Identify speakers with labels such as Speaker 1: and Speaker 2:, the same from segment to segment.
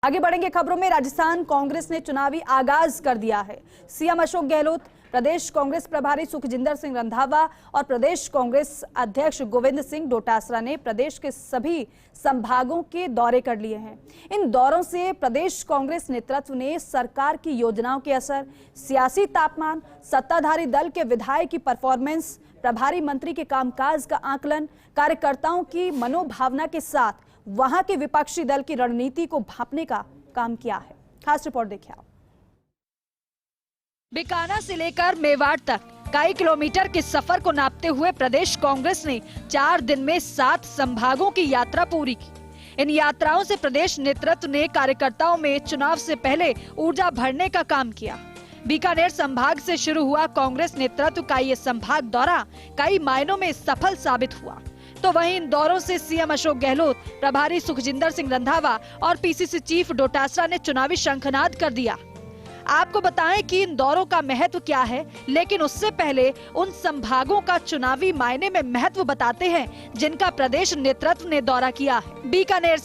Speaker 1: आगे बढ़ेंगे खबरों में। राजस्थान कांग्रेस ने चुनावी आगाज कर दिया है। सीएम अशोक गहलोत, प्रदेश कांग्रेस प्रभारी सुखजिंदर सिंह रंधावा और प्रदेश कांग्रेस अध्यक्ष गोविंद सिंह डोटासरा ने प्रदेश के सभी संभागों के दौरे कर लिए हैं। इन दौरों से प्रदेश कांग्रेस नेतृत्व ने सरकार की योजनाओं के असर, सियासी तापमान, सत्ताधारी दल के विधायक की परफॉर्मेंस, प्रभारी मंत्री के कामकाज का आकलन, कार्यकर्ताओं की मनोभावना के साथ वहां के विपक्षी दल की रणनीति को भांपने का काम किया है। खास रिपोर्ट देखिए आप।
Speaker 2: बीकानेर से लेकर मेवाड़ तक कई किलोमीटर के सफर को नापते हुए प्रदेश कांग्रेस ने 4 दिन में 7 संभागों की यात्रा पूरी की। इन यात्राओं से प्रदेश नेतृत्व ने कार्यकर्ताओं में चुनाव से पहले ऊर्जा भरने का काम किया। बीकानेर संभाग से शुरू हुआ कांग्रेस नेतृत्व का ये संभाग दौरा कई मायनों में सफल साबित हुआ। तो वहीं इन दौरों से सीएम अशोक गहलोत, प्रभारी सुखजिंदर सिंह रंधावा और पीसीसी चीफ डोटासरा ने चुनावी शंखनाद कर दिया। आपको बताएं कि इन दौरों का महत्व क्या है, लेकिन उससे पहले उन संभागों का चुनावी मायने में महत्व बताते हैं जिनका प्रदेश नेतृत्व ने दौरा किया है। बीकानेर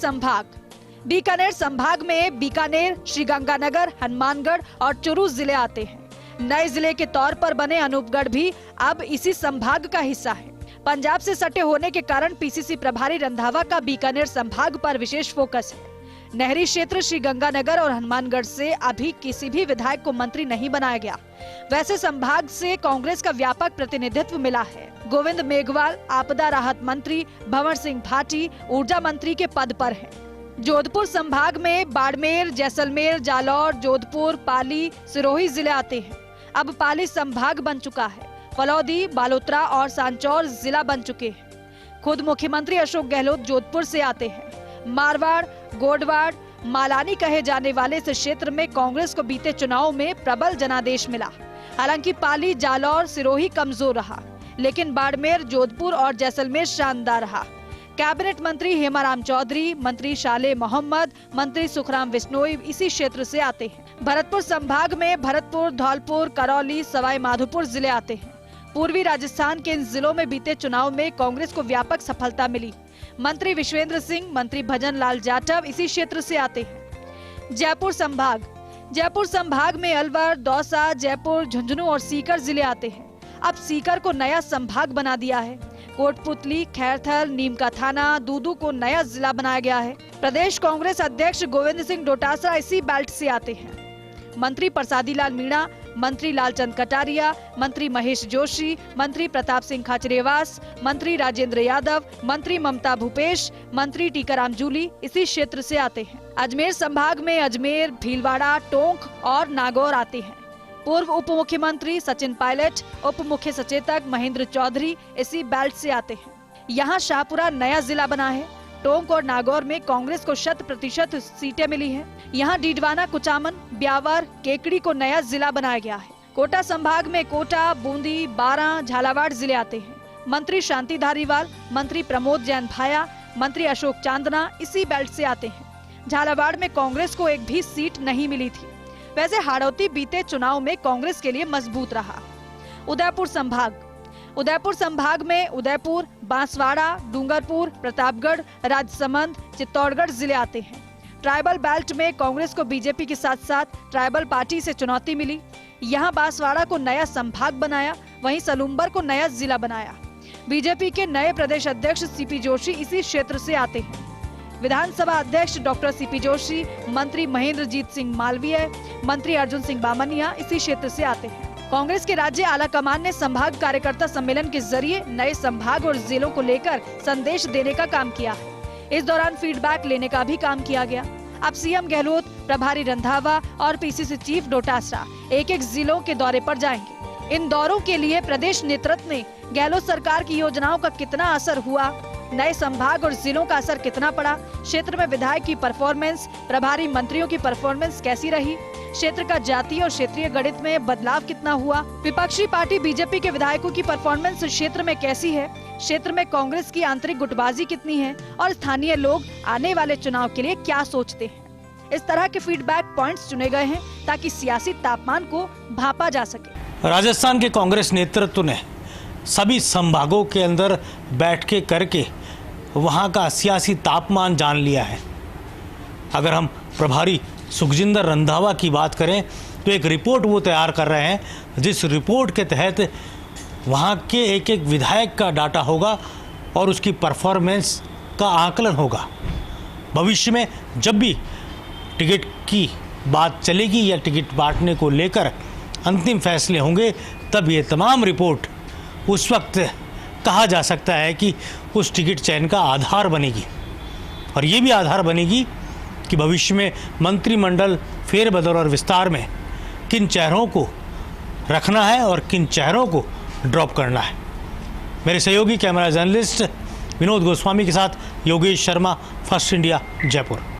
Speaker 2: संभाग में बीकानेर, श्रीगंगानगर, हनुमानगढ़ और चुरू जिले आते हैं। नए जिले के तौर पर बने अनूपगढ़ भी अब इसी संभाग का हिस्सा है। पंजाब से सटे होने के कारण पीसीसी प्रभारी रंधावा का बीकानेर संभाग पर विशेष फोकस है। नहरी क्षेत्र श्रीगंगानगर और हनुमानगढ़ से अभी किसी भी विधायक को मंत्री नहीं बनाया गया। वैसे संभाग से कांग्रेस का व्यापक प्रतिनिधित्व मिला है। गोविंद मेघवाल आपदा राहत मंत्री, भंवर सिंह भाटी ऊर्जा मंत्री के पद पर हैं। जोधपुर संभाग में बाड़मेर, जैसलमेर, जालौर, जोधपुर, पाली, सिरोही जिले आते हैं। अब पाली संभाग बन चुका है। फलौदी, बालोतरा और सांचौर जिला बन चुके हैं। खुद मुख्यमंत्री अशोक गहलोत जोधपुर से आते हैं। मारवाड़, गोडवाड़, मालानी कहे जाने वाले इस क्षेत्र में कांग्रेस को बीते चुनाव में प्रबल जनादेश मिला। हालांकि पाली, जालौर, सिरोही कमजोर रहा, लेकिन बाड़मेर, जोधपुर और जैसलमेर शानदार रहा। कैबिनेट मंत्री हेमाराम चौधरी, मंत्री शाले मोहम्मद, मंत्री सुखराम बिश्नोई इसी क्षेत्र से आते हैं। भरतपुर संभाग में भरतपुर, धौलपुर, करौली, सवाई माधोपुर जिले आते हैं। पूर्वी राजस्थान के इन जिलों में बीते चुनाव में कांग्रेस को व्यापक सफलता मिली। मंत्री विश्वेंद्र सिंह, मंत्री भजन लाल जाटव इसी क्षेत्र से आते हैं। जयपुर संभाग में अलवर, दौसा, जयपुर, झुंझुनू और सीकर जिले आते हैं। अब सीकर को नया संभाग बना दिया है। कोटपुतली, खैरथल, नीम का थाना, दूदू को नया जिला बनाया गया है। प्रदेश कांग्रेस अध्यक्ष गोविंद सिंह डोटासरा इसी बेल्ट से आते हैं। मंत्री प्रसादी लाल मीणा, मंत्री लालचंद कटारिया, मंत्री महेश जोशी, मंत्री प्रताप सिंह खाचरियावास, मंत्री राजेंद्र यादव, मंत्री ममता भूपेश, मंत्री टीकाराम जूली इसी क्षेत्र से आते हैं। अजमेर संभाग में अजमेर, भीलवाड़ा, टोंक और नागौर आते हैं। पूर्व उप मुख्यमंत्री सचिन पायलट, उप मुख्य सचेतक महेंद्र चौधरी इसी बेल्ट से आते हैं। यहाँ शाहपुरा नया जिला बना है। टोंक और नागौर में कांग्रेस को 100% सीटें मिली हैं। यहाँ डीडवाना, कुचामन, ब्यावर, केकड़ी को नया जिला बनाया गया है। कोटा संभाग में कोटा, बूंदी, बारां, झालावाड़ जिले आते हैं। मंत्री शांति धारीवाल, मंत्री प्रमोद जैन भाया, मंत्री अशोक चांदना इसी बेल्ट से आते हैं। झालावाड़ में कांग्रेस को एक भी सीट नहीं मिली थी। वैसे हाड़ौती बीते चुनाव में कांग्रेस के लिए मजबूत रहा। उदयपुर संभाग में उदयपुर, बांसवाड़ा, डूंगरपुर, प्रतापगढ़, राजसमंद, चित्तौड़गढ़ जिले आते हैं। ट्राइबल बेल्ट में कांग्रेस को बीजेपी के साथ साथ ट्राइबल पार्टी से चुनौती मिली। यहाँ बांसवाड़ा को नया संभाग बनाया, वहीं सलूम्बर को नया जिला बनाया। बीजेपी के नए प्रदेश अध्यक्ष सीपी जोशी इसी क्षेत्र से आते हैं। विधानसभा अध्यक्ष डॉक्टर सीपी जोशी, मंत्री महेंद्रजीत सिंह मालवीय, मंत्री अर्जुन सिंह बामनिया इसी क्षेत्र से आते हैं। कांग्रेस के राज्य आला कमान ने संभाग कार्यकर्ता सम्मेलन के जरिए नए संभाग और जिलों को लेकर संदेश देने का काम किया है। इस दौरान फीडबैक लेने का भी काम किया गया। अब सीएम गहलोत, प्रभारी रंधावा और पीसीसी चीफ डोटासरा एक-एक जिलों के दौरे पर जाएंगे। इन दौरों के लिए प्रदेश नेतृत्व ने गहलोत सरकार की योजनाओं का कितना असर हुआ, नए संभाग और जिलों का असर कितना पड़ा, क्षेत्र में विधायक की परफॉर्मेंस, प्रभारी मंत्रियों की परफॉर्मेंस कैसी रही, क्षेत्र का जातीय और क्षेत्रीय गणित में बदलाव कितना हुआ, विपक्षी पार्टी बीजेपी के विधायकों की परफॉर्मेंस क्षेत्र में कैसी है, क्षेत्र में कांग्रेस की आंतरिक गुटबाजी कितनी है और स्थानीय लोग आने वाले चुनाव के लिए क्या सोचते हैं। इस तरह के फीडबैक पॉइंट्स चुने गए हैं ताकि सियासी तापमान को भांपा जा सके।
Speaker 3: राजस्थान के कांग्रेस नेतृत्व ने सभी संभागों के अंदर बैठ के करके वहाँ का सियासी तापमान जान लिया है। अगर हम प्रभारी सुखजिंदर रंधावा की बात करें तो एक रिपोर्ट वो तैयार कर रहे हैं, जिस रिपोर्ट के तहत वहाँ के एक एक विधायक का डाटा होगा और उसकी परफॉर्मेंस का आकलन होगा। भविष्य में जब भी टिकट की बात चलेगी या टिकट बांटने को लेकर अंतिम फैसले होंगे, तब ये तमाम रिपोर्ट उस वक्त कहा जा सकता है कि उस टिकट चयन का आधार बनेगी। और ये भी आधार बनेगी कि भविष्य में मंत्रिमंडल फेरबदल और विस्तार में किन चेहरों को रखना है और किन चेहरों को ड्रॉप करना है। मेरे सहयोगी कैमरा जर्नलिस्ट विनोद गोस्वामी के साथ योगेश शर्मा, फर्स्ट इंडिया, जयपुर।